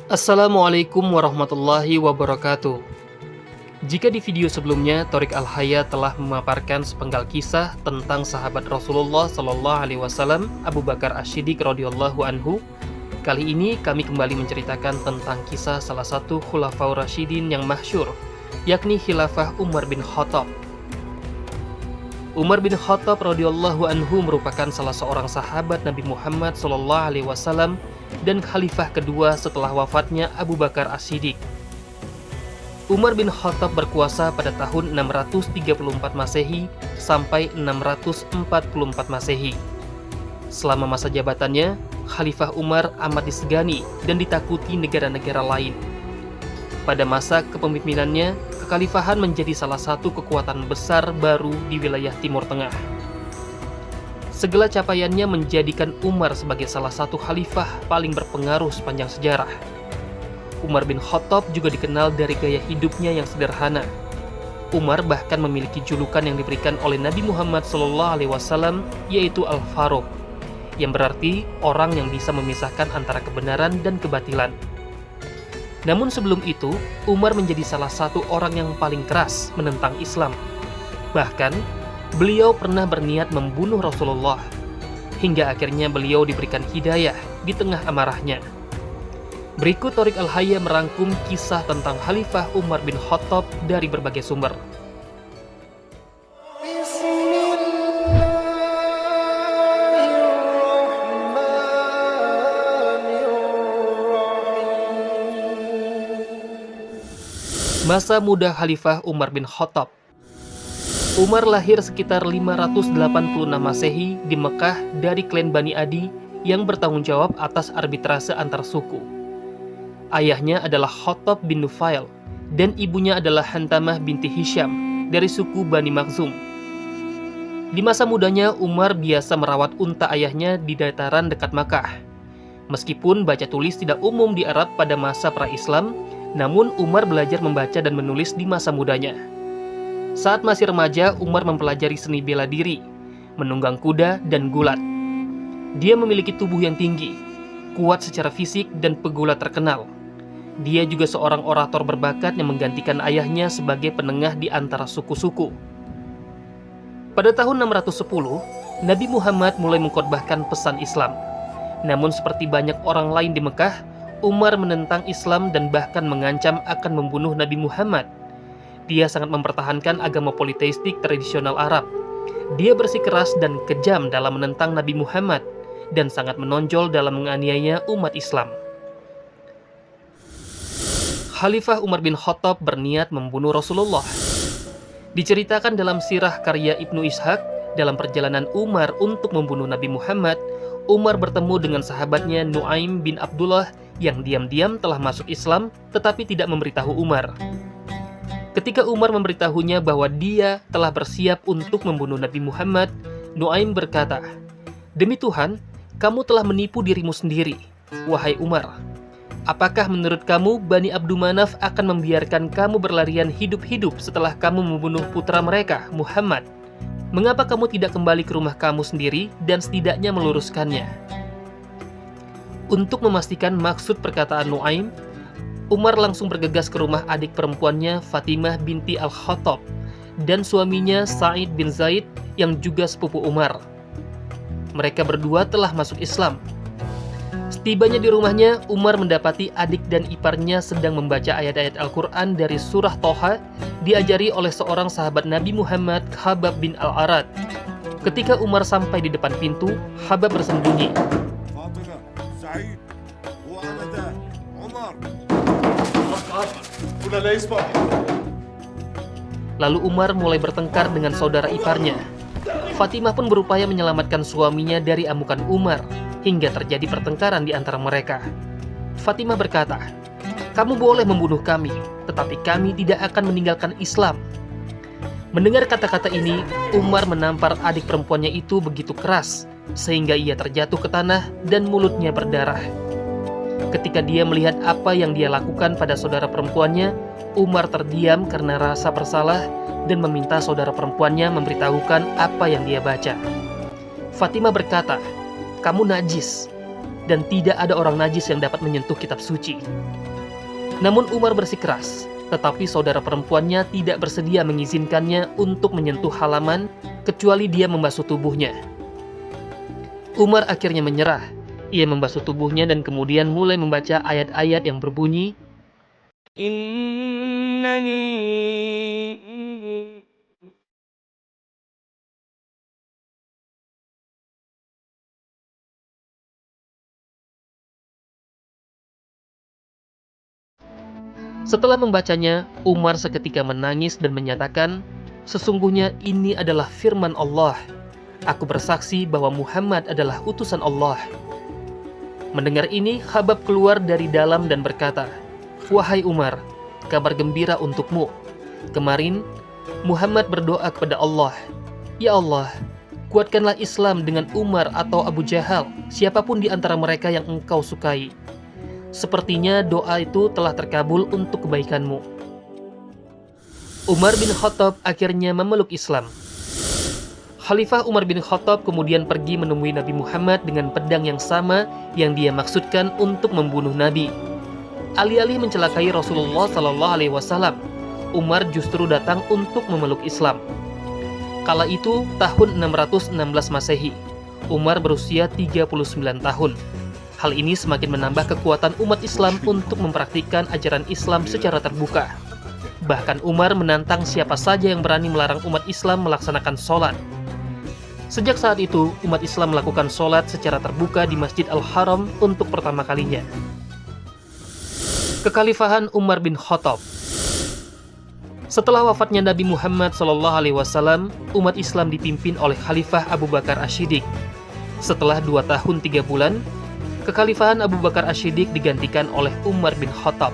Assalamualaikum warahmatullahi wabarakatuh. Jika di video sebelumnya Thoriq Al-Haya telah memaparkan sepenggal kisah tentang sahabat Rasulullah Shallallahu Alaihi Wasallam Abu Bakar Ash-Shiddiq radhiyallahu anhu, kali ini kami kembali menceritakan tentang kisah salah satu Khulafaur Rasyidin yang masyhur, yakni Khilafah Umar bin Khattab. Umar bin Khattab radhiyallahu anhu merupakan salah seorang sahabat Nabi Muhammad Shallallahu Alaihi Wasallam dan khalifah kedua setelah wafatnya Abu Bakar Ash-Shiddiq. Umar bin Khattab berkuasa pada tahun 634 Masehi sampai 644 Masehi. Selama masa jabatannya, Khalifah Umar amat disegani dan ditakuti negara-negara lain. Pada masa kepemimpinannya, kekhalifahan menjadi salah satu kekuatan besar baru di wilayah Timur Tengah. Segala capaiannya menjadikan Umar sebagai salah satu khalifah paling berpengaruh sepanjang sejarah. Umar bin Khattab juga dikenal dari gaya hidupnya yang sederhana. Umar bahkan memiliki julukan yang diberikan oleh Nabi Muhammad SAW, yaitu Al-Faruq, yang berarti orang yang bisa memisahkan antara kebenaran dan kebatilan. Namun sebelum itu, Umar menjadi salah satu orang yang paling keras menentang Islam. Bahkan, beliau pernah berniat membunuh Rasulullah, hingga akhirnya beliau diberikan hidayah di tengah amarahnya. Berikut Thoriq Al-Haya merangkum kisah tentang Khalifah Umar bin Khattab dari berbagai sumber. Masa muda Khalifah Umar bin Khattab. Umar lahir sekitar 586 Masehi di Mekah dari klan Bani Adi yang bertanggung jawab atas arbitrase antar suku. Ayahnya adalah Khattab bin Nufail dan ibunya adalah Hantamah binti Hisham dari suku Bani Makhzum. Di masa mudanya, Umar biasa merawat unta ayahnya di dataran dekat Makkah. Meskipun baca tulis tidak umum di Arab pada masa pra-Islam, namun Umar belajar membaca dan menulis di masa mudanya. Saat masih remaja, Umar mempelajari seni bela diri, menunggang kuda, dan gulat. Dia memiliki tubuh yang tinggi, kuat secara fisik, dan pegulat terkenal. Dia juga seorang orator berbakat yang menggantikan ayahnya sebagai penengah di antara suku-suku. Pada tahun 610, Nabi Muhammad mulai mengkhotbahkan pesan Islam. Namun seperti banyak orang lain di Mekah, Umar menentang Islam dan bahkan mengancam akan membunuh Nabi Muhammad. Dia sangat mempertahankan agama politeistik tradisional Arab. Dia bersikeras dan kejam dalam menentang Nabi Muhammad dan sangat menonjol dalam menganiaya umat Islam. Khalifah Umar bin Khattab berniat membunuh Rasulullah. Diceritakan dalam sirah karya Ibnu Ishaq, dalam perjalanan Umar untuk membunuh Nabi Muhammad, Umar bertemu dengan sahabatnya Nuaim bin Abdullah yang diam-diam telah masuk Islam tetapi tidak memberitahu Umar. Ketika Umar memberitahunya bahwa dia telah bersiap untuk membunuh Nabi Muhammad, Nuaim berkata, "Demi Tuhan, kamu telah menipu dirimu sendiri, wahai Umar. Apakah menurut kamu Bani Abdu Manaf akan membiarkan kamu berlarian hidup-hidup setelah kamu membunuh putra mereka, Muhammad? Mengapa kamu tidak kembali ke rumah kamu sendiri dan setidaknya meluruskannya?" Untuk memastikan maksud perkataan Nuaim, Umar langsung bergegas ke rumah adik perempuannya Fatimah binti Al-Khattab dan suaminya Sa'id bin Zaid yang juga sepupu Umar. Mereka berdua telah masuk Islam. Setibanya di rumahnya, Umar mendapati adik dan iparnya sedang membaca ayat-ayat Al-Quran dari surah Toha diajari oleh seorang sahabat Nabi Muhammad, Khabbab bin Al-Arad. Ketika Umar sampai di depan pintu, Khabbab bersembunyi. Lalu Umar mulai bertengkar dengan saudara iparnya. Fatimah pun berupaya menyelamatkan suaminya dari amukan Umar, hingga terjadi pertengkaran di antara mereka. Fatimah berkata, "Kamu boleh membunuh kami, tetapi kami tidak akan meninggalkan Islam." Mendengar kata-kata ini, Umar menampar adik perempuannya itu begitu keras, sehingga ia terjatuh ke tanah dan mulutnya berdarah. Ketika dia melihat apa yang dia lakukan pada saudara perempuannya, Umar terdiam karena rasa bersalah dan meminta saudara perempuannya memberitahukan apa yang dia baca. Fatimah berkata, "Kamu najis." dan tidak ada orang najis yang dapat menyentuh kitab suci. Namun Umar bersikeras, tetapi saudara perempuannya tidak bersedia mengizinkannya untuk menyentuh halaman kecuali dia membasuh tubuhnya. Umar akhirnya menyerah. Ia membasuh tubuhnya dan kemudian mulai membaca ayat-ayat yang berbunyi, Setelah membacanya, Umar seketika menangis dan menyatakan, "Sesungguhnya ini adalah firman Allah. Aku bersaksi bahwa Muhammad adalah utusan Allah." Mendengar ini, Khabbab keluar dari dalam dan berkata, "Wahai Umar, kabar gembira untukmu. Kemarin, Muhammad berdoa kepada Allah, 'Ya Allah, kuatkanlah Islam dengan Umar atau Abu Jahal, siapapun di antara mereka yang engkau sukai.' Sepertinya doa itu telah terkabul untuk kebaikanmu." Umar bin Khattab akhirnya memeluk Islam. Khalifah Umar bin Khattab kemudian pergi menemui Nabi Muhammad dengan pedang yang sama yang dia maksudkan untuk membunuh Nabi. Alih-alih mencelakai Rasulullah SAW, Umar justru datang untuk memeluk Islam. Kala itu tahun 616 Masehi. Umar berusia 39 tahun. Hal ini semakin menambah kekuatan umat Islam untuk mempraktikkan ajaran Islam secara terbuka. Bahkan Umar menantang siapa saja yang berani melarang umat Islam melaksanakan sholat. Sejak saat itu, umat Islam melakukan sholat secara terbuka di Masjid Al-Haram untuk pertama kalinya. Kekhalifahan Umar bin Khattab. Setelah wafatnya Nabi Muhammad SAW, umat Islam dipimpin oleh Khalifah Abu Bakar Ash-Shiddiq. Setelah 2 tahun 3 bulan, kekhalifahan Abu Bakar Ash-Shiddiq digantikan oleh Umar bin Khattab.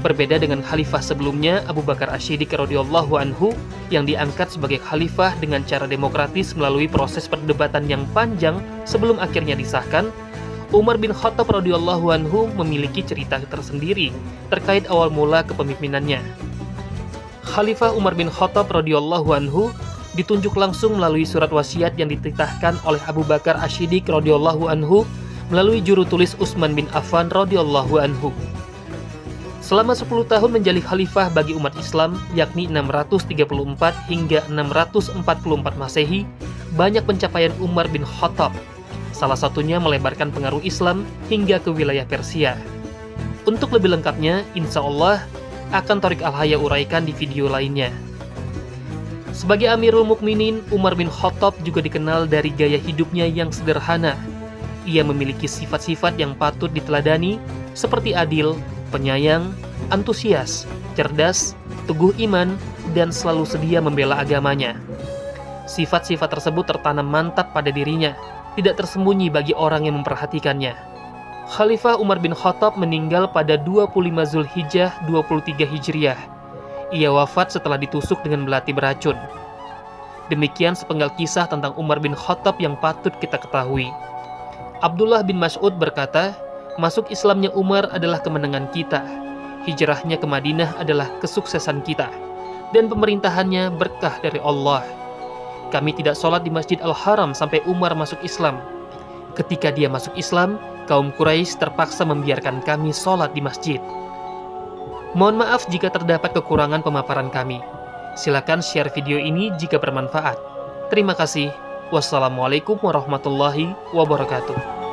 Berbeda dengan khalifah sebelumnya, Abu Bakar Ash-Shiddiq radhiyallahu anhu yang diangkat sebagai khalifah dengan cara demokratis melalui proses perdebatan yang panjang sebelum akhirnya disahkan, Umar bin Khattab radhiyallahu anhu memiliki cerita tersendiri terkait awal mula kepemimpinannya. Khalifah Umar bin Khattab radhiyallahu anhu ditunjuk langsung melalui surat wasiat yang dititahkan oleh Abu Bakar Ash-Shiddiq radhiyallahu anhu melalui juru tulis Utsman bin Affan radhiyallahu anhu. Selama 10 tahun menjadi khalifah bagi umat Islam, yakni 634 hingga 644 Masehi, banyak pencapaian Umar bin Khattab. Salah satunya melebarkan pengaruh Islam hingga ke wilayah Persia. Untuk lebih lengkapnya, insya Allah akan Thoriq Al-Haya uraikan di video lainnya. Sebagai Amirul Mukminin, Umar bin Khattab juga dikenal dari gaya hidupnya yang sederhana. Ia memiliki sifat-sifat yang patut diteladani seperti adil, penyayang, antusias, cerdas, teguh iman, dan selalu sedia membela agamanya. Sifat-sifat tersebut tertanam mantap pada dirinya, tidak tersembunyi bagi orang yang memperhatikannya. Khalifah Umar bin Khattab meninggal pada 25 Zulhijjah 23 Hijriah. Ia wafat setelah ditusuk dengan melati beracun. Demikian sepenggal kisah tentang Umar bin Khattab yang patut kita ketahui. Abdullah bin Mas'ud berkata, "Masuk Islamnya Umar adalah kemenangan kita, hijrahnya ke Madinah adalah kesuksesan kita, dan pemerintahannya berkah dari Allah. Kami tidak sholat di Masjid Al-Haram sampai Umar masuk Islam. Ketika dia masuk Islam, kaum Quraisy terpaksa membiarkan kami sholat di masjid." Mohon maaf jika terdapat kekurangan pemaparan kami. Silakan share video ini jika bermanfaat. Terima kasih. Wassalamualaikum warahmatullahi wabarakatuh.